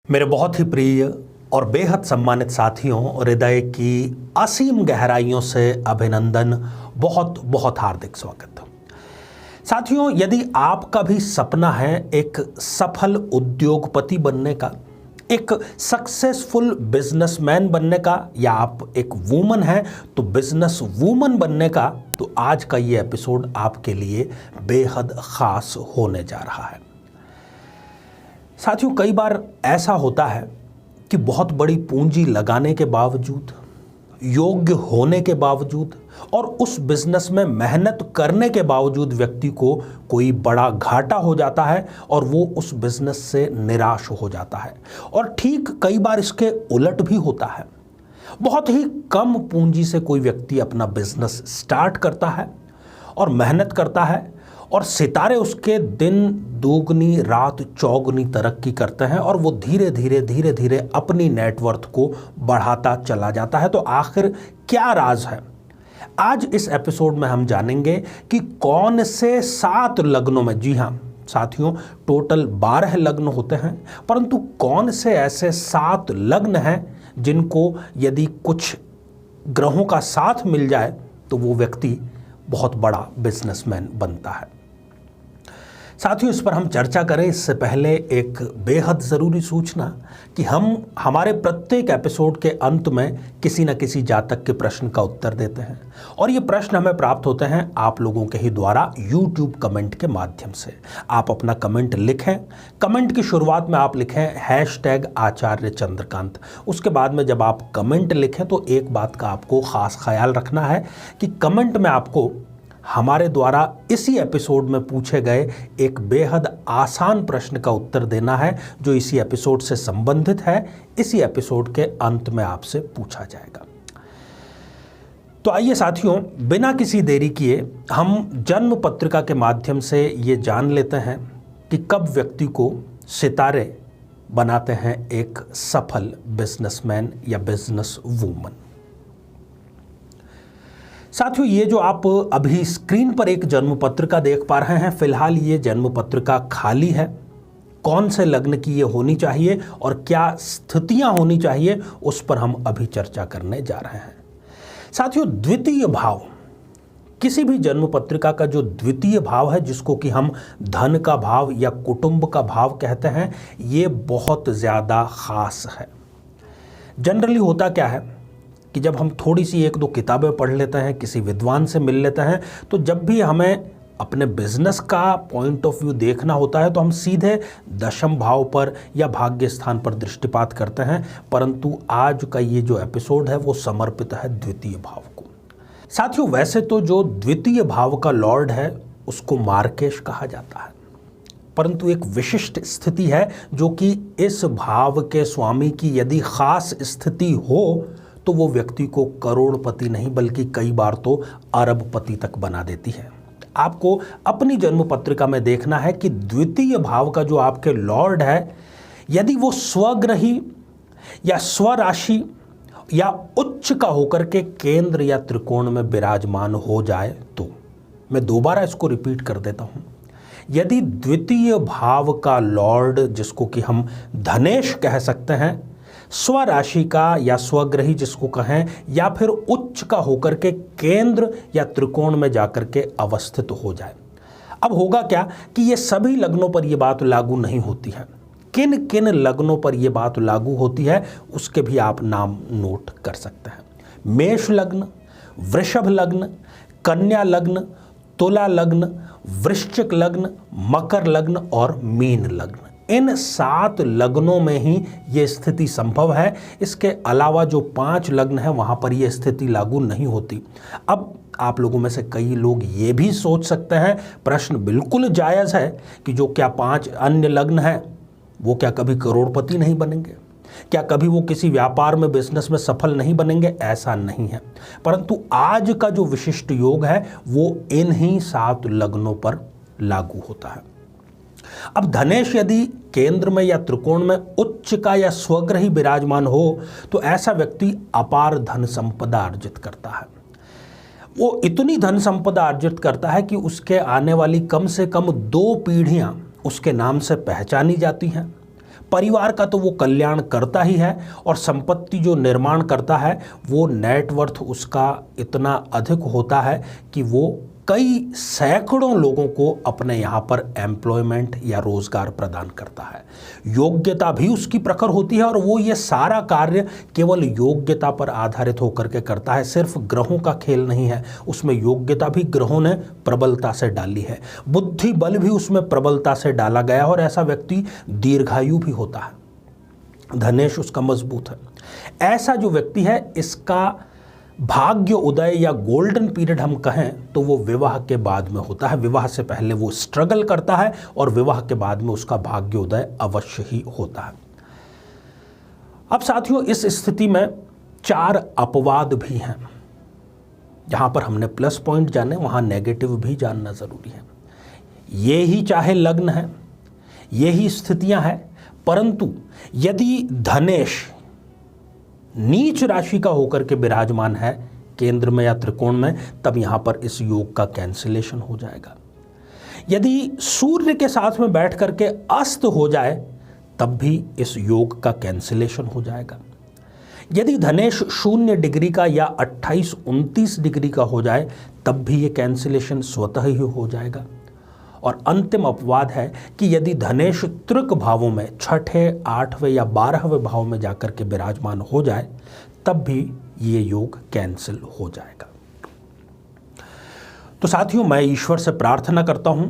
मेरे बहुत ही प्रिय और बेहद सम्मानित साथियों, हृदय की असीम गहराइयों से अभिनंदन, बहुत बहुत हार्दिक स्वागत। साथियों, यदि आपका भी सपना है एक सफल उद्योगपति बनने का, एक सक्सेसफुल बिजनेसमैन बनने का, या आप एक वुमन हैं तो बिजनेस वुमन बनने का, तो आज का ये एपिसोड आपके लिए बेहद खास होने जा रहा है। साथियों, कई बार ऐसा होता है कि बहुत बड़ी पूंजी लगाने के बावजूद, योग्य होने के बावजूद और उस बिजनेस में मेहनत करने के बावजूद व्यक्ति को कोई बड़ा घाटा हो जाता है और वो उस बिजनेस से निराश हो जाता है। और ठीक कई बार इसके उलट भी होता है। बहुत ही कम पूंजी से कोई व्यक्ति अपना बिजनेस स्टार्ट करता है और मेहनत करता है और सितारे उसके दिन दोगुनी रात चौगुनी तरक्की करते हैं और वो धीरे धीरे अपनी नेटवर्थ को बढ़ाता चला जाता है। तो आखिर क्या राज है? आज इस एपिसोड में हम जानेंगे कि कौन से 7 लग्नों में, जी हाँ साथियों, टोटल 12 लग्न होते हैं, परंतु कौन से ऐसे 7 लग्न हैं जिनको यदि कुछ ग्रहों का साथ मिल जाए तो वो व्यक्ति बहुत बड़ा बिजनेसमैन बनता है। साथियों, इस पर हम चर्चा करें इससे पहले एक बेहद ज़रूरी सूचना कि हम हमारे प्रत्येक एपिसोड के अंत में किसी न किसी जातक के प्रश्न का उत्तर देते हैं और ये प्रश्न हमें प्राप्त होते हैं आप लोगों के ही द्वारा YouTube कमेंट के माध्यम से। आप अपना कमेंट लिखें, कमेंट की शुरुआत में आप लिखें #आचार्य चंद्रकांत। उसके बाद में जब आप कमेंट लिखें तो एक बात का आपको ख़ास ख्याल रखना है कि कमेंट में आपको हमारे द्वारा इसी एपिसोड में पूछे गए एक बेहद आसान प्रश्न का उत्तर देना है जो इसी एपिसोड से संबंधित है। इसी एपिसोड के अंत में आपसे पूछा जाएगा। तो आइए साथियों, बिना किसी देरी किए हम जन्म पत्रिका के माध्यम से ये जान लेते हैं कि कब व्यक्ति को सितारे बनाते हैं एक सफल बिजनेसमैन या बिजनेस वूमन। साथियों, ये जो आप अभी स्क्रीन पर एक जन्म पत्रिका देख पा रहे हैं, फिलहाल ये जन्म पत्रिका खाली है। कौन से लग्न की ये होनी चाहिए और क्या स्थितियां होनी चाहिए, उस पर हम अभी चर्चा करने जा रहे हैं। साथियों, द्वितीय भाव, किसी भी जन्म पत्रिका का जो द्वितीय भाव है, जिसको कि हम धन का भाव या कुटुंब का भाव कहते हैं, ये बहुत ज़्यादा खास है। जनरली होता क्या है कि जब हम थोड़ी सी 1-2 किताबें पढ़ लेते हैं, किसी विद्वान से मिल लेते हैं, तो जब भी हमें अपने बिजनेस का पॉइंट ऑफ व्यू देखना होता है तो हम सीधे दशम भाव पर या भाग्य स्थान पर दृष्टिपात करते हैं। परंतु आज का ये जो एपिसोड है वो समर्पित है द्वितीय भाव को। साथियों, वैसे तो जो द्वितीय भाव का लॉर्ड है उसको मार्केश कहा जाता है, परंतु एक विशिष्ट स्थिति है जो कि इस भाव के स्वामी की यदि खास स्थिति हो तो वो व्यक्ति को करोड़पति नहीं बल्कि कई बार तो अरबपति तक बना देती है। आपको अपनी जन्म पत्रिका में देखना है कि द्वितीय भाव का जो आपके लॉर्ड है, यदि वो स्वग्रही या स्वराशि या उच्च का होकर के केंद्र या त्रिकोण में विराजमान हो जाए तो, मैं दोबारा इसको रिपीट कर देता हूं, यदि द्वितीय भाव का लॉर्ड, जिसको कि हम धनेश कह सकते हैं, स्वराशि का या स्वग्रही जिसको कहें, या फिर उच्च का होकर के केंद्र या त्रिकोण में जाकर के अवस्थित हो जाए। अब होगा क्या कि ये सभी लग्नों पर यह बात लागू नहीं होती है। किन किन लग्नों पर यह बात लागू होती है उसके भी आप नाम नोट कर सकते हैं। मेष लग्न, वृषभ लग्न, कन्या लग्न, तुला लग्न, वृश्चिक लग्न, मकर लग्न और मीन लग्न। इन 7 लग्नों में ही ये स्थिति संभव है। इसके अलावा जो 5 लग्न हैं वहाँ पर ये स्थिति लागू नहीं होती। अब आप लोगों में से कई लोग ये भी सोच सकते हैं, प्रश्न बिल्कुल जायज़ है, कि जो क्या 5 अन्य लग्न हैं वो क्या कभी करोड़पति नहीं बनेंगे, क्या कभी वो किसी व्यापार में, बिजनेस में सफल नहीं बनेंगे? ऐसा नहीं है। परंतु आज का जो विशिष्ट योग है वो इन्हीं 7 लग्नों पर लागू होता है। अब धनेश यदि केंद्र में या त्रिकोण में उच्च का या स्वग्रही विराजमान हो तो ऐसा व्यक्ति अपार धन संपदा अर्जित करता है। वो इतनी धन संपदा अर्जित करता है कि उसके आने वाली कम से कम 2 पीढ़ियां उसके नाम से पहचानी जाती हैं। परिवार का तो वो कल्याण करता ही है, और संपत्ति जो निर्माण करता है वो नेटवर्थ उसका इतना अधिक होता है कि वो कई सैकड़ों लोगों को अपने यहाँ पर एम्प्लॉयमेंट या रोजगार प्रदान करता है। योग्यता भी उसकी प्रखर होती है, और वो ये सारा कार्य केवल योग्यता पर आधारित होकर के करता है। सिर्फ ग्रहों का खेल नहीं है, उसमें योग्यता भी ग्रहों ने प्रबलता से डाली है, बुद्धि बल भी उसमें प्रबलता से डाला गया, और ऐसा व्यक्ति दीर्घायु भी होता है। धनेश उसका मजबूत है। ऐसा जो व्यक्ति है, इसका भाग्य उदय या गोल्डन पीरियड हम कहें तो वो विवाह के बाद में होता है। विवाह से पहले वो स्ट्रगल करता है, और विवाह के बाद में उसका भाग्य उदय अवश्य ही होता है। अब साथियों, इस स्थिति में 4 अपवाद भी हैं। जहां पर हमने प्लस पॉइंट जाने, वहां नेगेटिव भी जानना जरूरी है। ये ही चाहे लग्न है, ये ही स्थितियां हैं, परंतु यदि धनेश नीच राशि का होकर के विराजमान है केंद्र में या त्रिकोण में, तब यहां पर इस योग का कैंसिलेशन हो जाएगा। यदि सूर्य के साथ में बैठ करके अस्त हो जाए, तब भी इस योग का कैंसिलेशन हो जाएगा। यदि धनेश 0 डिग्री का या 28-29 डिग्री का हो जाए, तब भी ये कैंसिलेशन स्वतः ही हो जाएगा। और अंतिम अपवाद है कि यदि धनेश त्रिक भावों में 6ठे, 8वें या 12वें भाव में जाकर के विराजमान हो जाए, तब भी ये योग कैंसिल हो जाएगा। तो साथियों, मैं ईश्वर से प्रार्थना करता हूं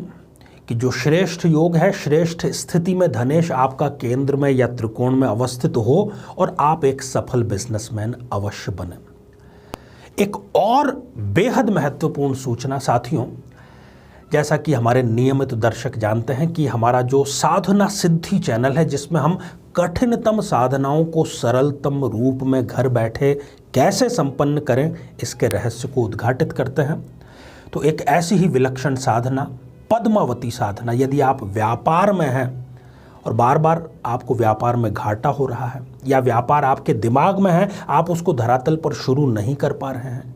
कि जो श्रेष्ठ योग है, श्रेष्ठ स्थिति में धनेश आपका केंद्र में या त्रिकोण में अवस्थित हो, और आप एक सफल बिजनेसमैन अवश्य बने। एक और बेहद महत्वपूर्ण सूचना साथियों, जैसा कि हमारे नियमित दर्शक जानते हैं कि हमारा जो साधना सिद्धि चैनल है, जिसमें हम कठिनतम साधनाओं को सरलतम रूप में घर बैठे कैसे संपन्न करें, इसके रहस्य को उद्घाटित करते हैं। तो एक ऐसी ही विलक्षण साधना, पद्मावती साधना, यदि आप व्यापार में हैं और बार बार आपको व्यापार में घाटा हो रहा है, या व्यापार आपके दिमाग में है, आप उसको धरातल पर शुरू नहीं कर पा रहे हैं,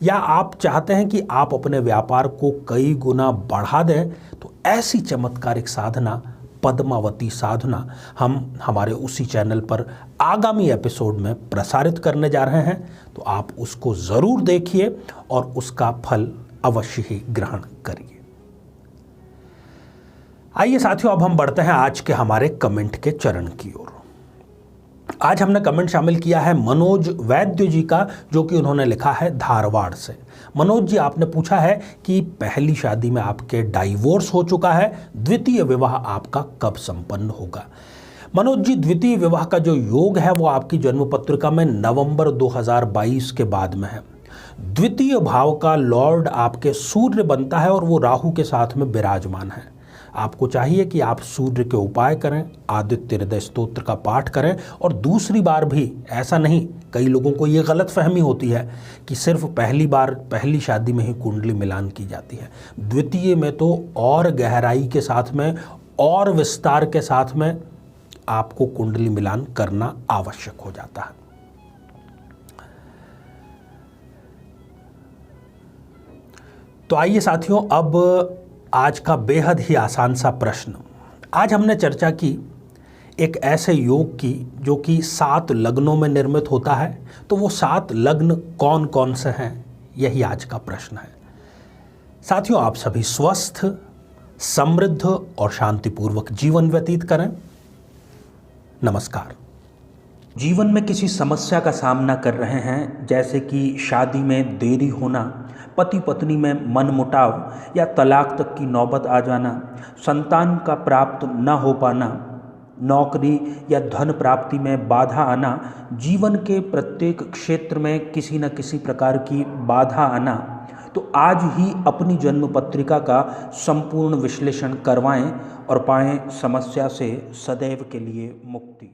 या आप चाहते हैं कि आप अपने व्यापार को कई गुना बढ़ा दें, तो ऐसी चमत्कारिक साधना, पद्मावती साधना, हम हमारे उसी चैनल पर आगामी एपिसोड में प्रसारित करने जा रहे हैं। तो आप उसको ज़रूर देखिए और उसका फल अवश्य ही ग्रहण करिए। आइए साथियों, अब हम बढ़ते हैं आज के हमारे कमेंट के चरण की ओर। आज हमने कमेंट शामिल किया है मनोज वैद्य जी का, जो कि उन्होंने लिखा है धारवाड़ से। मनोज जी, आपने पूछा है कि पहली शादी में आपके डाइवोर्स हो चुका है, द्वितीय विवाह आपका कब संपन्न होगा। मनोज जी, द्वितीय विवाह का जो योग है वो आपकी जन्म पत्रिका में नवंबर 2022 के बाद में है। द्वितीय भाव का लॉर्ड आपके सूर्य बनता है, और वो राहु के साथ में विराजमान है। आपको चाहिए कि आप सूर्य के उपाय करें, आदित्य हृदय स्तोत्र का पाठ करें, और दूसरी बार भी ऐसा नहीं, कई लोगों को ये गलत फहमी होती है कि सिर्फ पहली बार पहली शादी में ही कुंडली मिलान की जाती है। द्वितीय में तो और गहराई के साथ में और विस्तार के साथ में आपको कुंडली मिलान करना आवश्यक हो जाता है। तो आइए साथियों, अब आज का बेहद ही आसान सा प्रश्न। आज हमने चर्चा की एक ऐसे योग की जो कि 7 लग्नों में निर्मित होता है। तो वो 7 लग्न कौन कौन से हैं, यही आज का प्रश्न है। साथियों, आप सभी स्वस्थ, समृद्ध और शांतिपूर्वक जीवन व्यतीत करें। नमस्कार। जीवन में किसी समस्या का सामना कर रहे हैं, जैसे कि शादी में देरी होना, पति पत्नी में मनमुटाव या तलाक तक की नौबत आ जाना, संतान का प्राप्त न हो पाना, नौकरी या धन प्राप्ति में बाधा आना, जीवन के प्रत्येक क्षेत्र में किसी न किसी प्रकार की बाधा आना, तो आज ही अपनी जन्म पत्रिका का संपूर्ण विश्लेषण करवाएं और पाएं समस्या से सदैव के लिए मुक्ति।